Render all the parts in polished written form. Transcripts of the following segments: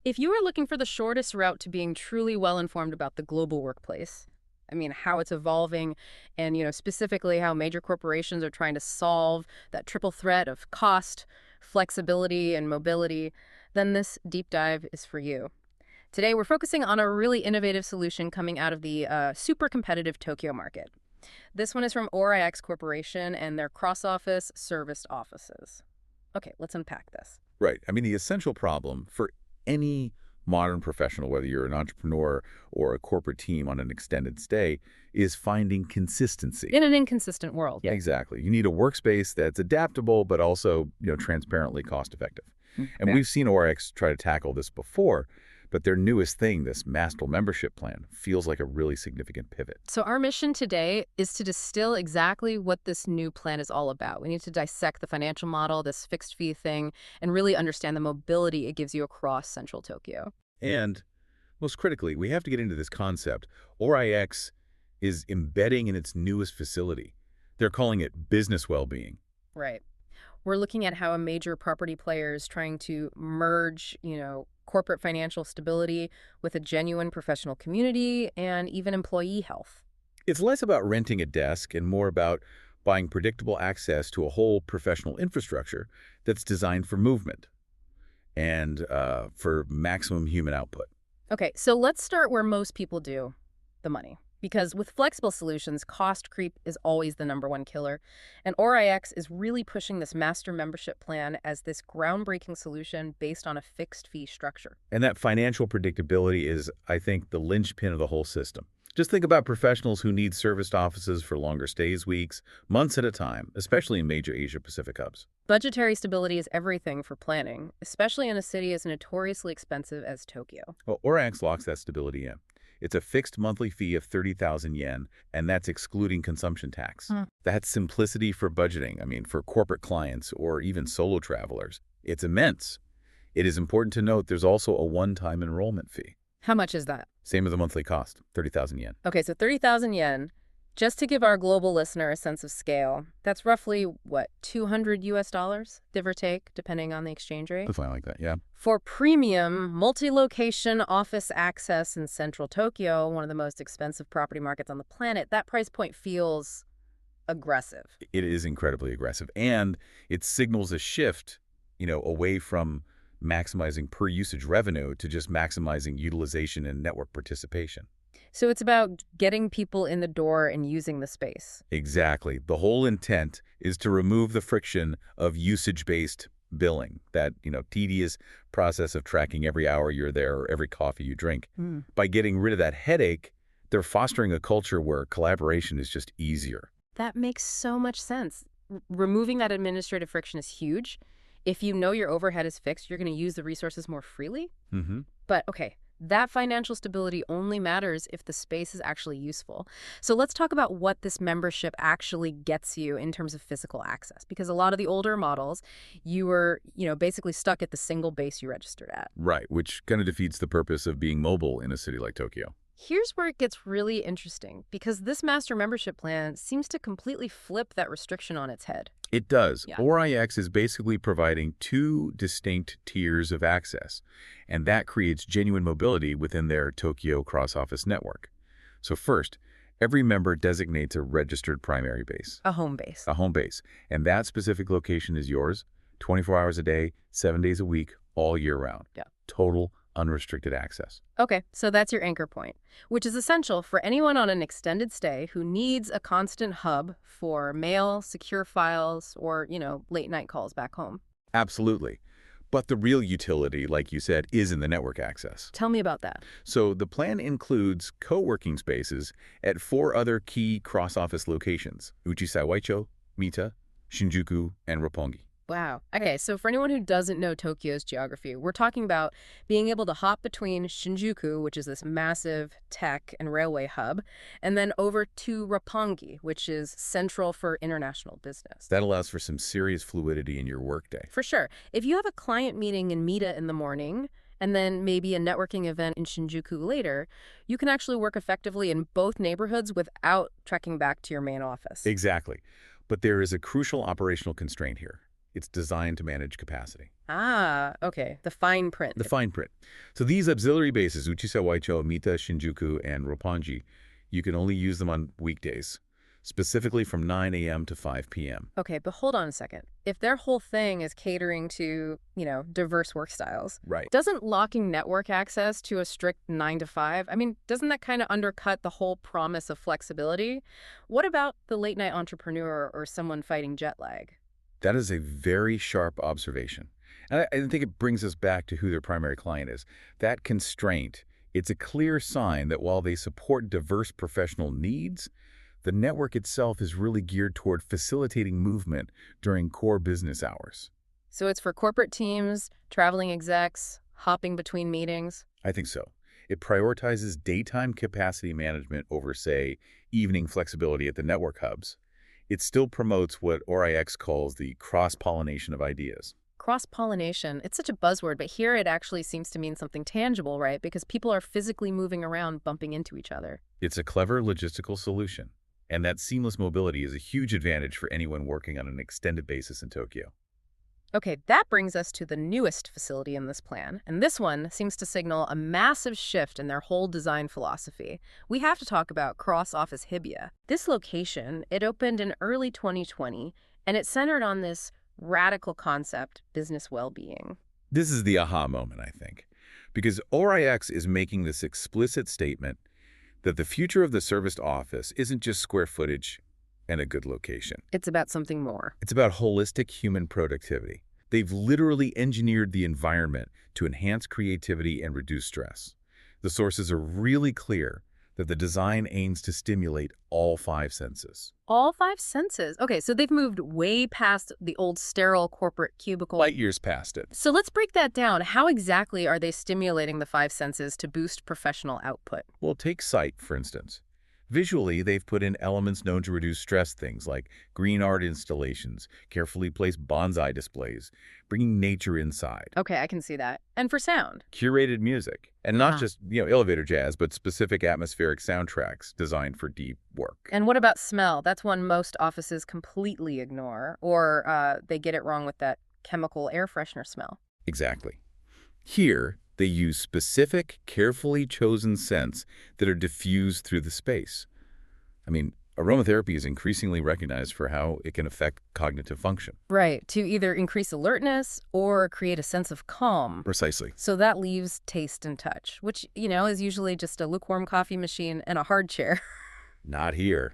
If you are looking for the shortest route to being truly well-informed about the global workplace, I mean, how it's evolving and, specifically how major corporations are trying to solve that triple threat of cost, flexibility, and mobility, then this deep dive is for you. Today, we're focusing on a really innovative solution coming out of the super competitive Tokyo market. This one is from ORIX Corporation and their cross-office serviced offices. Okay, let's unpack this. Right. I mean, the essential problem for any modern professional, whether you're an entrepreneur or a corporate team on an extended stay, is finding consistency. In an inconsistent world. Yeah, exactly. You need a workspace that's adaptable, but also, transparently cost-effective. And Yeah. we've seen ORIX try to tackle this before, but their newest thing, this master membership plan, feels like a really significant pivot. So our mission today is to distill exactly what this new plan is all about. We need to dissect the financial model, this fixed fee thing, and really understand the mobility it gives you across central Tokyo. And most critically, we have to get into this concept. ORIX is embedding in its newest facility. They're calling it business well-being. Right. We're looking at how a major property player is trying to merge, corporate financial stability with a genuine professional community and even employee health. It's less about renting a desk and more about buying predictable access to a whole professional infrastructure that's designed for movement and for maximum human output. Okay, so let's start where most people do, the money. Because with flexible solutions, cost creep is always the #1 killer. And ORIX is really pushing this master membership plan as this groundbreaking solution based on a fixed fee structure. And that financial predictability is, I think, the linchpin of the whole system. Just think about professionals who need serviced offices for longer stays, weeks, months at a time, especially in major Asia-Pacific hubs. Budgetary stability is everything for planning, especially in a city as notoriously expensive as Tokyo. Well, ORIX locks that stability in. It's a fixed monthly fee of 30,000 yen, and that's excluding consumption tax. That's simplicity for budgeting, for corporate clients or even solo travelers. It's immense. It is important to note there's also a one-time enrollment fee. How much is that? Same as the monthly cost, 30,000 yen. Okay, so 30,000 yen. Just to give our global listener a sense of scale, that's roughly, what, $200, give or take, depending on the exchange rate? Something like that, yeah. For premium, multi-location office access in central Tokyo, one of the most expensive property markets on the planet, that price point feels aggressive. It is incredibly aggressive, and it signals a shift, away from maximizing per-usage revenue to just maximizing utilization and network participation. So it's about getting people in the door and using the space. Exactly. The whole intent is to remove the friction of usage-based billing, that, tedious process of tracking every hour you're there or every coffee you drink. By getting rid of that headache, they're fostering a culture where collaboration is just easier. That makes so much sense. Removing that administrative friction is huge. If you know your overhead is fixed, you're going to use the resources more freely. But, okay, that financial stability only matters if the space is actually useful. So let's talk about what this membership actually gets you in terms of physical access. Because a lot of the older models, you were, basically stuck at the single base you registered at. Right, which kind of defeats the purpose of being mobile in a city like Tokyo. Here's where it gets really interesting, because this master membership plan seems to completely flip that restriction on its head. It does. Yeah. ORIX is basically providing two distinct tiers of access, and that creates genuine mobility within their Tokyo cross-office network. So first, every member designates a registered primary base. A home base. A home base. And that specific location is yours, 24 hours a day, 7 days a week, all year round. Yeah. Total unrestricted access. Okay, so that's your anchor point, which is essential for anyone on an extended stay who needs a constant hub for mail, secure files, or, late night calls back home. Absolutely. But the real utility, like you said, is in the network access. Tell me about that. So the plan includes co-working spaces at 4 other key cross-office locations: Uchisaiwaicho, Mita, Shinjuku, and Roppongi. Wow. Okay, so for anyone who doesn't know Tokyo's geography, we're talking about being able to hop between Shinjuku, which is this massive tech and railway hub, and then over to Roppongi, which is central for international business. That allows for some serious fluidity in your workday. For sure. If you have a client meeting in Mita in the morning, and then maybe a networking event in Shinjuku later, you can actually work effectively in both neighborhoods without trekking back to your main office. Exactly. But there is a crucial operational constraint here. It's designed to manage capacity. Ah, okay. The fine print. The fine print. So these auxiliary bases, Uchisa Waicho, Mita, Shinjuku, and Roppongi, you can only use them on weekdays, specifically from 9 a.m. to 5 p.m. Okay, but hold on a second. If their whole thing is catering to, diverse work styles, Right. doesn't locking network access to a strict 9 to 5, doesn't that kind of undercut the whole promise of flexibility? What about the late night entrepreneur or someone fighting jet lag? That is a very sharp observation. And I think it brings us back to who their primary client is. That constraint, it's a clear sign that while they support diverse professional needs, the network itself is really geared toward facilitating movement during core business hours. So it's for corporate teams, traveling execs, hopping between meetings? I think so. It prioritizes daytime capacity management over, say, evening flexibility at the network hubs. It still promotes what ORIX calls the cross-pollination of ideas. Cross-pollination, it's such a buzzword, but here it actually seems to mean something tangible, right? Because people are physically moving around, bumping into each other. It's a clever logistical solution, and that seamless mobility is a huge advantage for anyone working on an extended basis in Tokyo. Okay, that brings us to the newest facility in this plan, and this one seems to signal a massive shift in their whole design philosophy. We have to talk about Cross-Office Hibiya. This location, it opened in early 2020, and it centered on this radical concept, business well-being. This is the aha moment, I think, because ORIX is making this explicit statement that the future of the serviced office isn't just square footage and a good location. It's about something more. It's about holistic human productivity. They've literally engineered the environment to enhance creativity and reduce stress. The sources are really clear that the design aims to stimulate all five senses. All five senses. Okay, so they've moved way past the old sterile corporate cubicle. Light years past it. So let's break that down. How exactly are they stimulating the five senses to boost professional output? Well, take sight, for instance. Visually, they've put in elements known to reduce stress, things like green art installations, carefully placed bonsai displays, bringing nature inside. Okay, I can see that. And for sound? Curated music, and not just, elevator jazz, but specific atmospheric soundtracks designed for deep work. And what about smell? That's one most offices completely ignore, or they get it wrong with that chemical air freshener smell. Exactly. Here, they use specific, carefully chosen scents that are diffused through the space. Aromatherapy is increasingly recognized for how it can affect cognitive function. Right, to either increase alertness or create a sense of calm. Precisely. So that leaves taste and touch, which, is usually just a lukewarm coffee machine and a hard chair. Not here.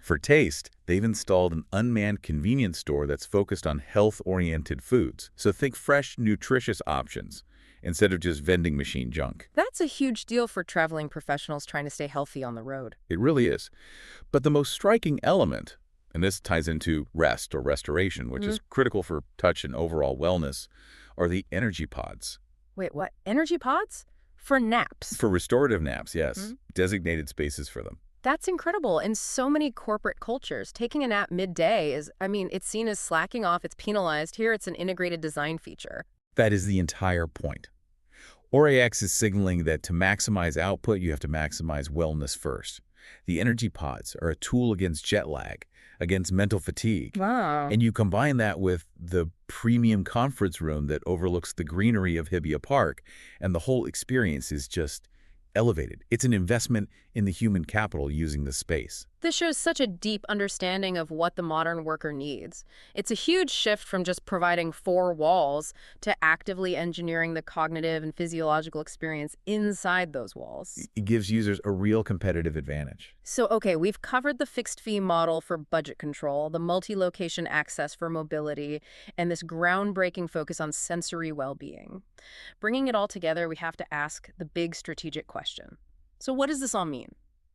For taste, they've installed an unmanned convenience store that's focused on health-oriented foods. So think fresh, nutritious options instead of just vending machine junk. That's a huge deal for traveling professionals trying to stay healthy on the road. It really is. But the most striking element, and this ties into rest or restoration, which is critical for touch and overall wellness, are the energy pods. Wait, what? Energy pods? For naps? For restorative naps, yes. Designated spaces for them. That's incredible. In so many corporate cultures, taking a nap midday is, it's seen as slacking off, it's penalized. Here, it's an integrated design feature. That is the entire point. ORIX is signaling that to maximize output, you have to maximize wellness first. The energy pods are a tool against jet lag, against mental fatigue. Wow. And you combine that with the premium conference room that overlooks the greenery of Hibiya Park, and the whole experience is just elevated. It's an investment in the human capital using the space. This shows such a deep understanding of what the modern worker needs. It's a huge shift from just providing four walls to actively engineering the cognitive and physiological experience inside those walls. It gives users a real competitive advantage. So, okay, we've covered the fixed fee model for budget control, the multi-location access for mobility, and this groundbreaking focus on sensory well-being. Bringing it all together, we have to ask the big strategic question. So what does this all mean?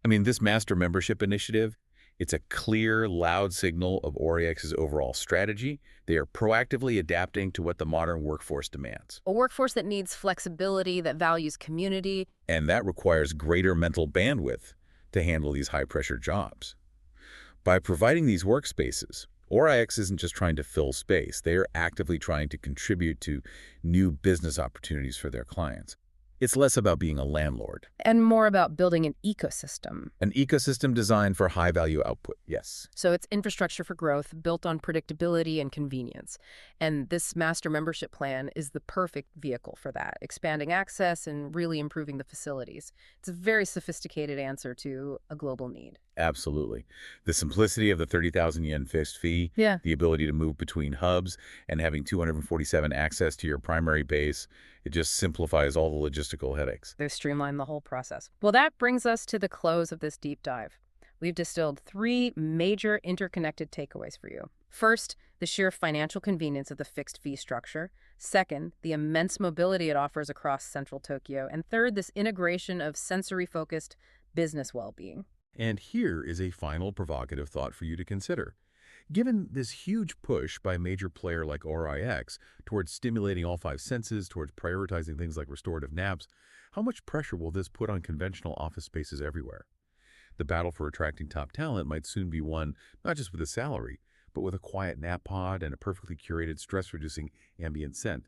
This master membership initiative, it's a clear, loud signal of ORIX's overall strategy. They are proactively adapting to what the modern workforce demands. A workforce that needs flexibility, that values community. And that requires greater mental bandwidth to handle these high-pressure jobs. By providing these workspaces, ORIX isn't just trying to fill space. They are actively trying to contribute to new business opportunities for their clients. It's less about being a landlord. And more about building an ecosystem. An ecosystem designed for high-value output, yes. So it's infrastructure for growth built on predictability and convenience. And this master membership plan is the perfect vehicle for that, expanding access and really improving the facilities. It's a very sophisticated answer to a global need. Absolutely. The simplicity of the 30,000 yen fixed fee, Yeah. the ability to move between hubs, and having 247 access to your primary base, it just simplifies all the logistical headaches. They streamline the whole process. Well, that brings us to the close of this deep dive. We've distilled three major interconnected takeaways for you. First, the sheer financial convenience of the fixed fee structure. Second, the immense mobility it offers across central Tokyo. And third, this integration of sensory-focused business well-being. And here is a final provocative thought for you to consider. Given this huge push by a major player like ORIX towards stimulating all five senses, towards prioritizing things like restorative naps, how much pressure will this put on conventional office spaces everywhere? The battle for attracting top talent might soon be won not just with a salary, but with a quiet nap pod and a perfectly curated stress-reducing ambient scent.